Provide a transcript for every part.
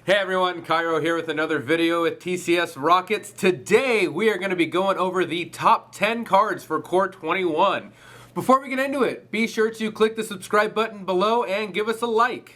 Hey everyone, Cairo here with another video with TCS Rockets. Today we are going to be going over the top 10 cards for Core 21. Before we get into it, be sure to click the subscribe button below and give us a like.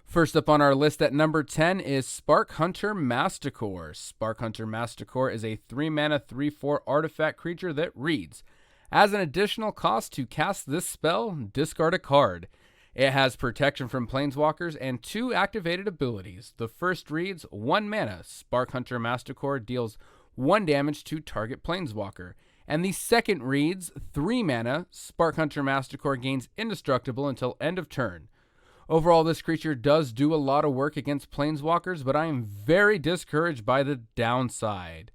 First up on our list at number 10 is Spark Hunter Masticore. Spark Hunter Masticore is a 3-mana 3/4 artifact creature that reads, as an additional cost to cast this spell, discard a card. It has protection from planeswalkers and 2 activated abilities. The first reads, 1 mana, Spark Hunter Masticore deals 1 damage to target planeswalker. And the second reads, 3 mana, Spark Hunter Masticore gains indestructible until end of turn. Overall, this creature does do a lot of work against planeswalkers, but I am very discouraged by the downside.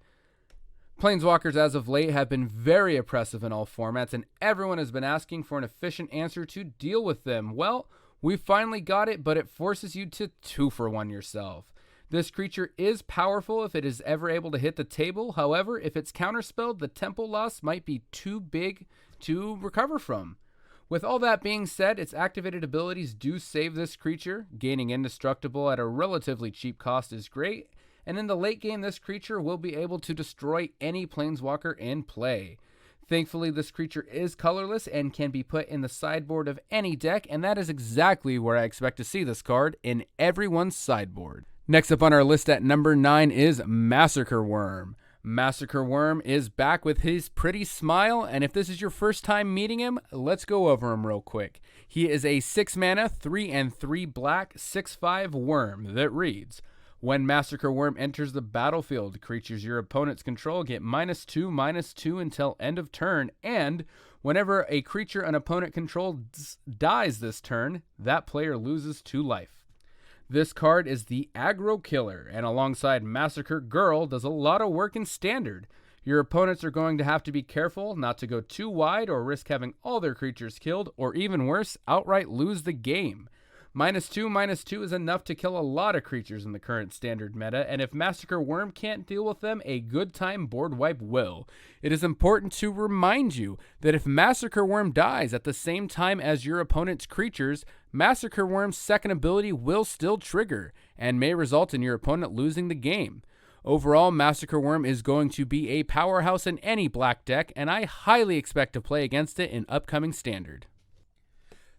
Planeswalkers as of late have been very oppressive in all formats, and everyone has been asking for an efficient answer to deal with them. Well, we finally got it, but it forces you to 2-for-1 yourself. This creature is powerful if it is ever able to hit the table. However, if it's counterspelled, the tempo loss might be too big to recover from. With all that being said, its activated abilities do save this creature. Gaining indestructible at a relatively cheap cost is great, and in the late game this creature will be able to destroy any planeswalker in play. Thankfully, this creature is colorless and can be put in the sideboard of any deck, and that is exactly where I expect to see this card, in everyone's sideboard. Next up on our list at number 9 is Massacre Worm. Massacre Worm is back with his pretty smile, and if this is your first time meeting him, let's go over him real quick. He is a 6-mana, 3/3 black, 6/5 worm that reads, when Massacre Worm enters the battlefield, creatures your opponents control get -2/-2 until end of turn, and whenever a creature an opponent controls dies this turn, that player loses 2 life. This card is the aggro killer, and alongside Massacre Girl does a lot of work in Standard. Your opponents are going to have to be careful not to go too wide or risk having all their creatures killed, or even worse, outright lose the game. -2/-2 is enough to kill a lot of creatures in the current Standard meta, and if Massacre Worm can't deal with them, a good time board wipe will. It is important to remind you that if Massacre Worm dies at the same time as your opponent's creatures, Massacre Worm's second ability will still trigger, and may result in your opponent losing the game. Overall, Massacre Worm is going to be a powerhouse in any black deck, and I highly expect to play against it in upcoming Standard.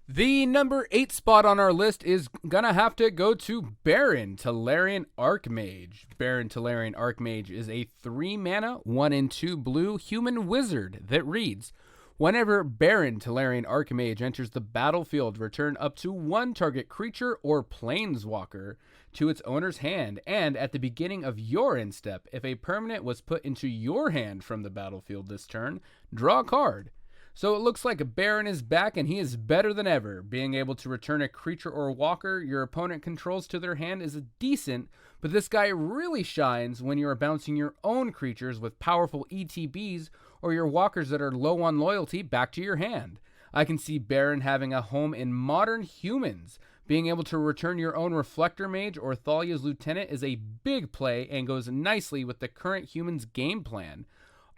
The number 8 spot on our list is gonna have to go to Baron Tellurian Archmage. Baron Tellurian Archmage is a 3-mana, 1/2 blue human wizard that reads, whenever Baron Tellurian Archmage enters the battlefield, return up to 1 target creature or planeswalker to its owner's hand, and at the beginning of your end step, if a permanent was put into your hand from the battlefield this turn, draw a card. So it looks like Baron is back, and he is better than ever. Being able to return a creature or walker your opponent controls to their hand is decent, but this guy really shines when you are bouncing your own creatures with powerful ETBs or your walkers that are low on loyalty back to your hand. I can see Baron having a home in Modern Humans. Being able to return your own Reflector Mage or Thalia's Lieutenant is a big play and goes nicely with the current Humans game plan.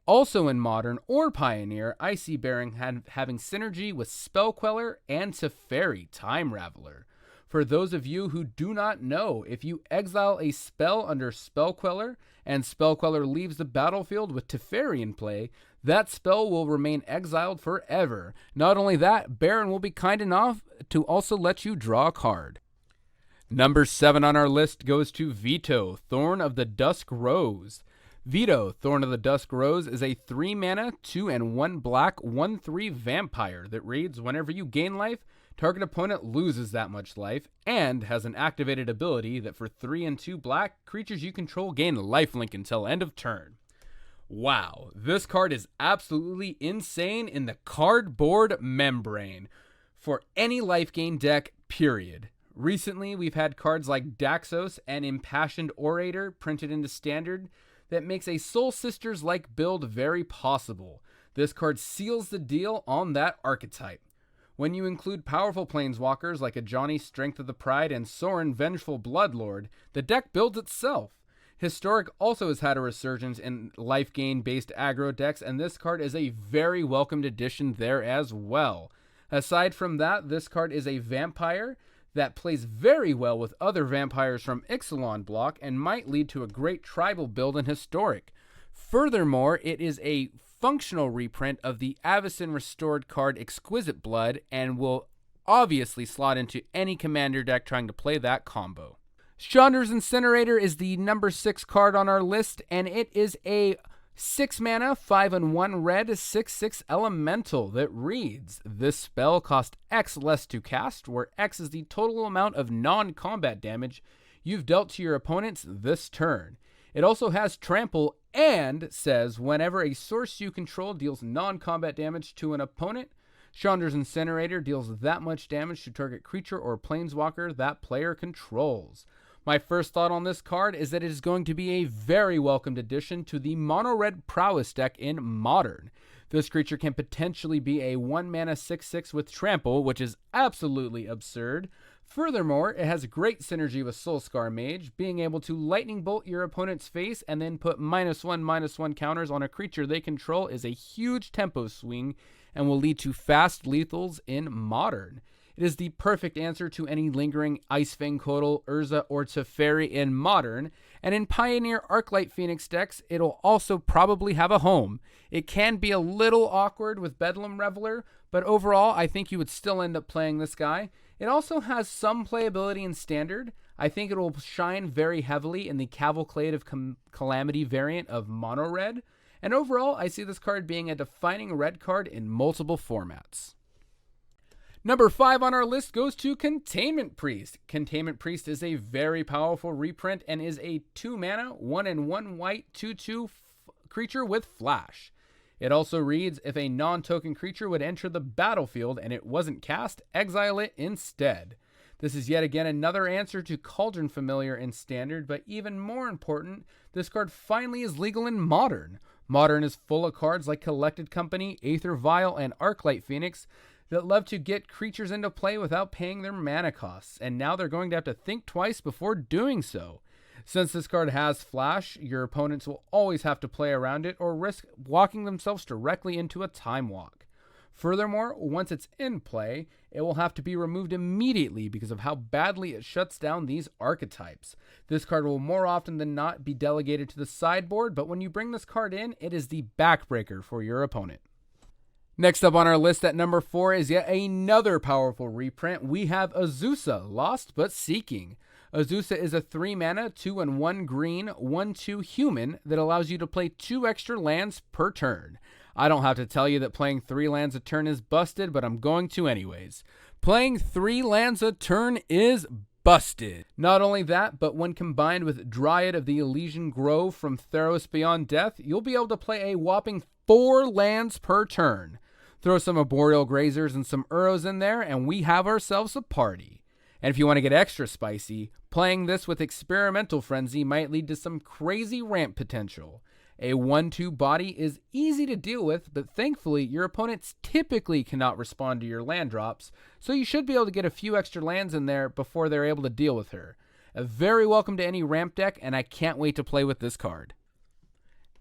Also in Modern or Pioneer, I see Baron having synergy with Spellqueller and Ferry, Time Raveler. For those of you who do not know, if you exile a spell under Spellqueller and Spellqueller leaves the battlefield with Teferi in play, that spell will remain exiled forever. Not only that, Baron will be kind enough to also let you draw a card. Number 7 on our list goes to Veto, Thorn of the Dusk Rose. Veto, Thorn of the Dusk Rose is a 3-mana, 2/1 black, 1/3 vampire that reads, whenever you gain life, target opponent loses that much life, and has an activated ability that for 3/2 black, creatures you control gain lifelink until end of turn. Wow, this card is absolutely insane in the cardboard membrane for any life gain deck, period. Recently, we've had cards like Daxos and Impassioned Orator printed into Standard that makes a Soul Sisters-like build very possible. This card seals the deal on that archetype. When you include powerful planeswalkers like Ajani Strength of the Pride and Sorin Vengeful Bloodlord, the deck builds itself. Historic also has had a resurgence in life gain based aggro decks, and this card is a very welcomed addition there as well. Aside from that, this card is a vampire that plays very well with other vampires from Ixalan block and might lead to a great tribal build in Historic. Furthermore, it is a functional reprint of the Avacyn restored card Exquisite Blood and will obviously slot into any commander deck trying to play that combo. Shaundras Incinerator is the number 6 card on our list, and it is a 6 mana, 5/1 red, 6/6 elemental that reads, this spell costs X less to cast, where X is the total amount of non-combat damage you've dealt to your opponents this turn. It also has trample and says whenever a source you control deals non-combat damage to an opponent, Shaundras Incinerator deals that much damage to target creature or planeswalker that player controls. My first thought on this card is that it is going to be a very welcomed addition to the mono-red prowess deck in Modern. This creature can potentially be a 1 mana 6/6 with trample, which is absolutely absurd. Furthermore, it has great synergy with Soulscar Mage, being able to lightning bolt your opponent's face and then put -1/-1 counters on a creature they control is a huge tempo swing and will lead to fast lethals in Modern. It is the perfect answer to any lingering Icefang Coatl, Urza, or Teferi in Modern, and in Pioneer Arclight Phoenix decks, it'll also probably have a home. It can be a little awkward with Bedlam Reveler, but overall, I think you would still end up playing this guy. It also has some playability in Standard. I think it will shine very heavily in the Cavalcade of Calamity variant of Mono Red, and overall, I see this card being a defining red card in multiple formats. Number 5 on our list goes to Containment Priest. Containment Priest is a very powerful reprint and is a 2 mana, 1/1 white, 2/2 creature with flash. It also reads, if a non-token creature would enter the battlefield and it wasn't cast, exile it instead. This is yet again another answer to Cauldron Familiar in Standard, but even more important, this card finally is legal in Modern. Modern is full of cards like Collected Company, Aether Vial, and Arclight Phoenix that love to get creatures into play without paying their mana costs, and now they're going to have to think twice before doing so. Since this card has flash, your opponents will always have to play around it or risk walking themselves directly into a time walk. Furthermore, once it's in play, it will have to be removed immediately because of how badly it shuts down these archetypes. This card will more often than not be delegated to the sideboard, but when you bring this card in, it is the backbreaker for your opponent. Next up on our list at number 4 is yet another powerful reprint. We have Azusa, Lost but Seeking. Azusa is a 3 mana, 2/1 green, 1/2 human that allows you to play 2 extra lands per turn. I don't have to tell you that playing 3 lands a turn is busted, but I'm going to anyways. Playing 3 lands a turn is busted. Not only that, but when combined with Dryad of the Elysian Grove from Theros Beyond Death, you'll be able to play a whopping 4 lands per turn. Throw some Arboreal Grazers and some Uros in there, and we have ourselves a party. And if you want to get extra spicy, playing this with Experimental Frenzy might lead to some crazy ramp potential. A 1/2 body is easy to deal with, but thankfully your opponents typically cannot respond to your land drops, so you should be able to get a few extra lands in there before they're able to deal with her. A very welcome to any ramp deck, and I can't wait to play with this card.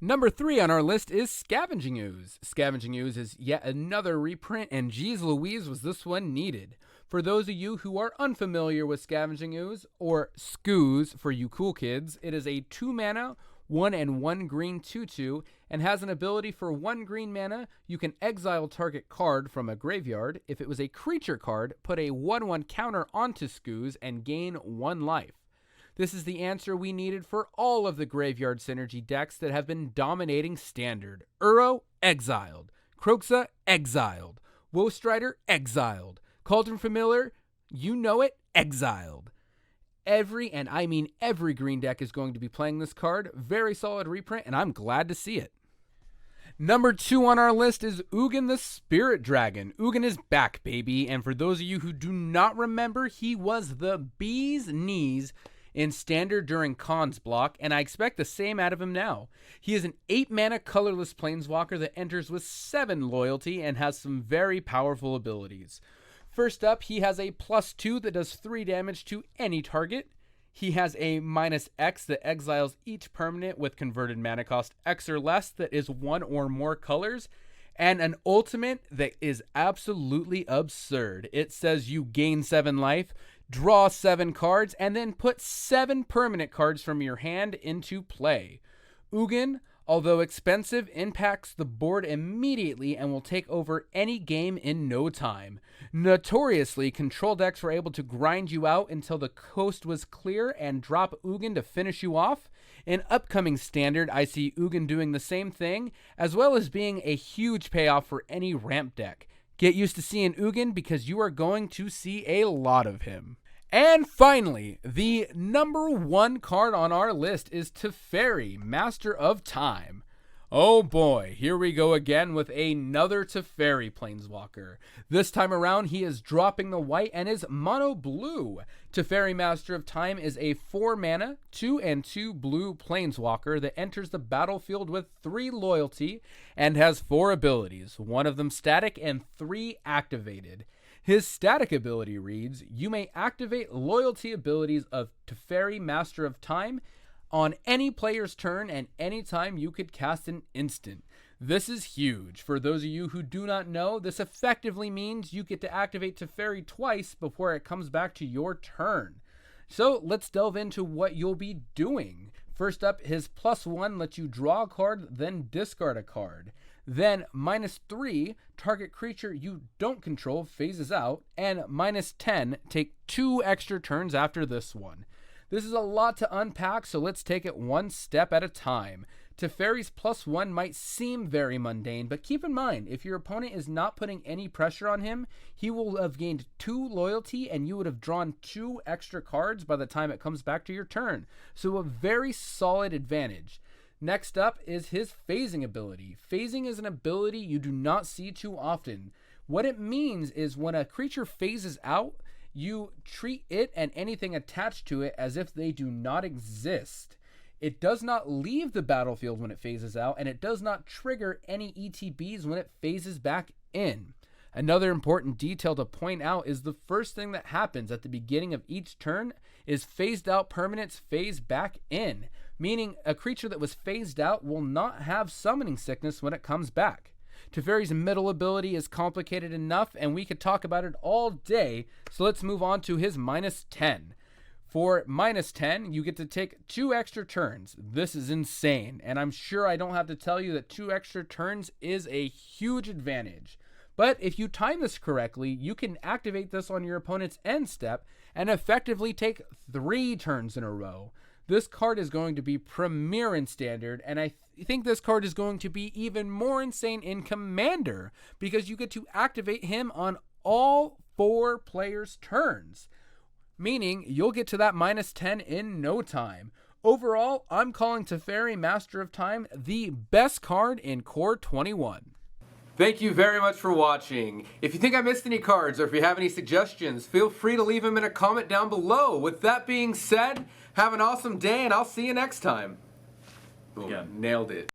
Number 3 on our list is Scavenging Ooze. Scavenging Ooze is yet another reprint, and geez Louise was this one needed. For those of you who are unfamiliar with Scavenging Ooze, or Scooze for you cool kids, it is a 2 mana, 1/1 green 2/2, and has an ability for 1 green mana. You can exile target card from a graveyard. If it was a creature card, put a 1/1 counter onto Scooze and gain 1 life. This is the answer we needed for all of the graveyard synergy decks that have been dominating Standard. Uro, exiled. Kroxa, exiled. Woestrider, exiled. Cauldron Familiar, you know it, exiled. Every, and I mean every green deck is going to be playing this card. Very solid reprint, and I'm glad to see it. Number 2 on our list is Ugin the Spirit Dragon. Ugin is back, baby, and for those of you who do not remember, he was the bee's knees in Standard during Khan's block, and I expect the same out of him now. He is an 8 mana colorless planeswalker that enters with 7 loyalty and has some very powerful abilities. First up, he has a +2 that does 3 damage to any target. He has a -X that exiles each permanent with converted mana cost X or less that is 1 or more colors, and an ultimate that is absolutely absurd. It says you gain 7 life, draw 7 cards, and then put 7 permanent cards from your hand into play. Mugen, although expensive, impacts the board immediately and will take over any game in no time. Notoriously, control decks were able to grind you out until the coast was clear and drop Mugen to finish you off. In upcoming Standard, I see Mugen doing the same thing, as well as being a huge payoff for any ramp deck. Get used to seeing Mugen because you are going to see a lot of him. And finally, the number 1 card on our list is Ferry, Master of Time. Oh boy, here we go again with another Ferry Planeswalker. This time around, he is dropping the white and is mono blue. Ferry, Master of Time is a 4 mana, 2 and 2 blue Planeswalker that enters the battlefield with 3 loyalty and has 4 abilities, 1 of them static and 3 activated. His static ability reads, you may activate loyalty abilities of Ferry, Master of Time on any player's turn and anytime you could cast an instant. This is huge. For those of you who do not know, this effectively means you get to activate Ferry twice before it comes back to your turn. So let's delve into what you'll be doing. First up, his +1 lets you draw a card, then discard a card. Then -3, target creature you don't control phases out, and -10, take 2 extra turns after this one. This is a lot to unpack, so let's take it one step at a time. Ferry's +1 might seem very mundane, but keep in mind, if your opponent is not putting any pressure on him, he will have gained 2 loyalty and you would have drawn 2 extra cards by the time it comes back to your turn. So a very solid advantage. Next up is his phasing ability. Phasing is an ability you do not see too often. What it means is when a creature phases out, you treat it and anything attached to it as if they do not exist. It does not leave the battlefield when it phases out, and it does not trigger any ETBs when it phases back in. Another important detail to point out is the first thing that happens at the beginning of each turn is phased out permanents phase back in, meaning a creature that was phased out will not have summoning sickness when it comes back. Teferi's middle ability is complicated enough, and we could talk about it all day, so let's move on to his -10. For -10, you get to take 2 extra turns. This is insane, and I'm sure I don't have to tell you that 2 extra turns is a huge advantage. But if you time this correctly, you can activate this on your opponent's end step and effectively take 3 turns in a row. This card is going to be premier in Standard, and I think this card is going to be even more insane in Commander because you get to activate him on all 4 players' turns, meaning you'll get to that -10 in no time. Overall, I'm calling Ferry, Master of Time, the best card in Core 21. Thank you very much for watching. If you think I missed any cards or if you have any suggestions, feel free to leave them in a comment down below. With that being said, have an awesome day and I'll see you next time. Boom, nailed it.